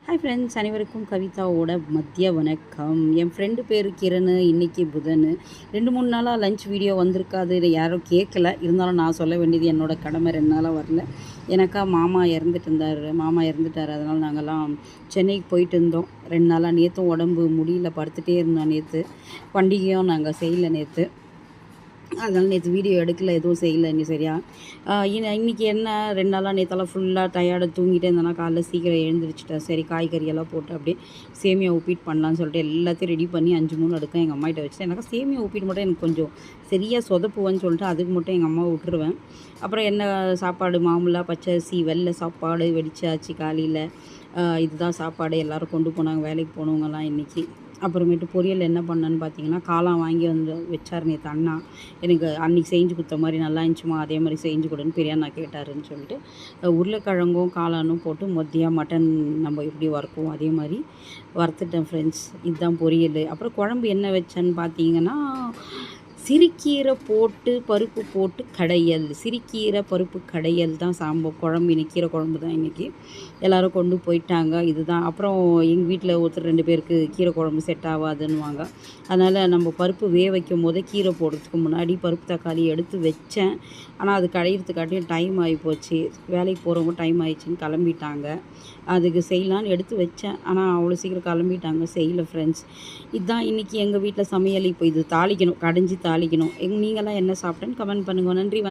Hi friends, அனைவருக்கும் கவிதாவோட மதிய வணக்கம். என் ஃப்ரெண்டு பேர் கிரண். இன்றைக்கி புதன். 2-3 நாளாக லஞ்ச் வீடியோ வந்திருக்காது. இதை யாரும் கேட்கல. இருந்தாலும் நான் சொல்ல வேண்டியது என்னோடய கடமை. 2 நாளாக வரல. எனக்கா மாமா இறந்துட்டார். அதனால் நாங்கள்லாம் சென்னைக்கு போயிட்டு இருந்தோம் 2 நாளாக. நேற்றும் உடம்பு முடியல, படுத்துகிட்டே இருந்தோம். நேற்று பண்டிகையும் நாங்கள் செய்யலை நேற்று. அதனால் நேற்று வீடியோ எடுக்கல, எதுவும் செய்யலை இன்னும் சரியா. இன்றைக்கி என்ன 2 நாளாக நேற்றெல்லாம் ஃபுல்லாக டயர்டாக தூங்கிட்டே இருந்தேன்னா காலைல சீக்கிரம் எழுந்திரிச்சிட்டேன். சரி, காய்கறியெல்லாம் போட்டு அப்படியே சேமியா உப்பிட்டு பண்ணலான்னு சொல்லிட்டு எல்லாத்தையும் ரெடி பண்ணி 5-3 அடுக்க எங்கள் அம்மாகிட்ட வச்சுட்டு, எனக்கு சேமியா உப்பிட்டு மட்டும் எனக்கு கொஞ்சம் சரியாக சொதப்புவேன்னு சொல்லிட்டு அதுக்கு மட்டும் எங்கள் அம்மாவை விட்டுருவேன். அப்புறம் என்ன சாப்பாடு மாமூலாக பச்சரிசி வெள்ளை சாப்பாடு வெடிச்சாச்சு காலையில். இதுதான் சாப்பாடு. எல்லோரும் கொண்டு போனாங்க, வேலைக்கு போனவங்கலாம் இன்றைக்கி. அப்புறமேட்டு பொரியல் என்ன பண்ணேன்னு பார்த்தீங்கன்னா, காளான் வாங்கி வந்து வச்சார் நேற்று அண்ணா. எனக்கு அன்றைக்கி செஞ்சு கொடுத்த மாதிரி நல்லா இருந்துச்சுமா, அதே மாதிரி செஞ்சு கொடுன்னு பெரியண்ணா கேட்டாருன்னு சொல்லிட்டு உருளைக்கிழங்கும் காளானும் போட்டு மொத்தியாக மட்டன் நம்ம எப்படி வறுக்குவோம் அதே மாதிரி வறுத்துட்டேன் ஃப்ரெண்ட்ஸ். இதுதான் பொரியல். அப்புறம் குழம்பு என்ன வச்சேன்னு பார்த்தீங்கன்னா, சிறுக்கீரை போட்டு பருப்பு போட்டு கடையல். சிறுக்கீரை பருப்பு கடையல் தான் குழம்பு. இன்றைக்கி கீரை குழம்பு தான் இன்றைக்கி. எல்லோரும் கொண்டு போயிட்டாங்க. இதுதான். அப்புறம் எங்கள் வீட்டில் ஒருத்தர் 2 பேருக்கு கீரை குழம்பு செட் ஆகாதுன்னுவாங்க. அதனால் நம்ம பருப்பு வைக்கும் போதே கீரை போடுறதுக்கு முன்னாடி பருப்பு தக்காளி எடுத்து வச்சேன். ஆனால் அது கடையிறதுக்காட்டியும் டைம் ஆகிப்போச்சு. வேலைக்கு போகிறவங்க டைம் ஆகிடுச்சின்னு கிளம்பிட்டாங்க. அதுக்கு செய்யலான்னு எடுத்து வச்சேன். ஆனால் அவ்வளோ சீக்கிரம் கிளம்பிட்டாங்க, செய்யலை ஃப்ரெண்ட்ஸ். இதுதான் இன்றைக்கி எங்கள் வீட்டில் சமையல். இப்போ இது தாளிக்கணும், கடைஞ்சி தாளிக்கணும். நீங்களாம் என்ன சாப்பிட்டேன்னு கமெண்ட் பண்ணுங்கள். நன்றி.